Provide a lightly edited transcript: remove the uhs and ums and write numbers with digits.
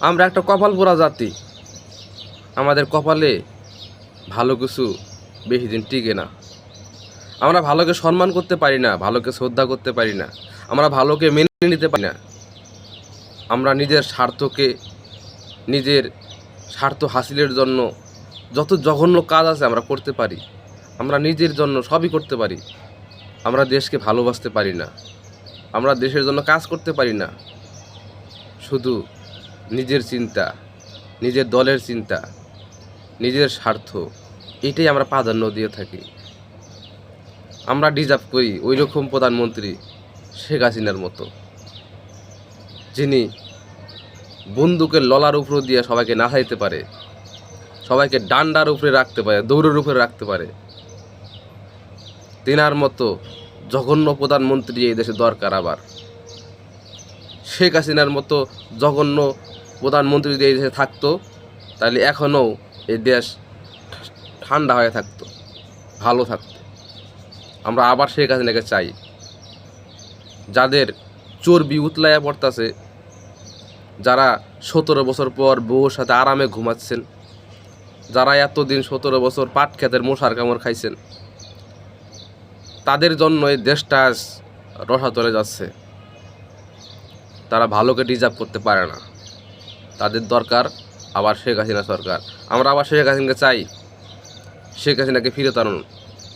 আমরা একটা কপাল পোড়া জাতি। আমাদের কপালে ভালো কিছু বেশি দিন টিকে না। আমরা ভালোকে সম্মান করতে পারি না, ভালোকে শ্রদ্ধা করতে পারি না, আমরা ভালোকে মেনে নিতে পারি না। আমরা নিজের স্বার্থ হাসিলের জন্য যত জঘন্য কাজ আছে আমরা করতে পারি। আমরা নিজের জন্য সবই করতে পারি। আমরা দেশকে ভালোবাসতে পারি না, আমরা দেশের জন্য কাজ করতে পারি না। শুধু নিজের চিন্তা, নিজের দলের চিন্তা, নিজের স্বার্থ, এটাই আমরা প্রাধান্য দিয়ে থাকি। আমরা ডিজার্ভ করি ওই রকম প্রধানমন্ত্রী শেখ হাসিনার মতো, যিনি বন্দুকের ললার উপর দিয়ে সবাইকে নাচাইতে পারে, সবাইকে ডান্ডার উপরে রাখতে পারে, দৌড়ের উপরে রাখতে পারে। তেনার মতো জঘন্য প্রধানমন্ত্রী এই দেশে দরকার। আবার শেখ হাসিনার মতো জঘন্য প্রধানমন্ত্রী যদি এই দেশে থাকতো, তাহলে এখনও এই দেশ ঠান্ডা হয়ে থাকতো, ভালো থাকতো। আমরা আবার শেখ হাসিনাকে চাই। যাদের চর্বি উতলাইয়া পড়তেছে, যারা 17 বছর পর বউর সাথে আরামে ঘুমাচ্ছেন, যারা এতদিন 17 বছর পাট খেতের মশার কামড় খাইছেন, তাদের জন্য এই দেশটা আজ রসাতলে যাচ্ছে। তারা ভালোকে ডিজার্ভ করতে পারে না। তাদের দরকার আবার শেখ হাসিনা সরকার। আমরা আবার শেখ হাসিনাকে চাই। শেখ হাসিনাকে ফিরে আনুন।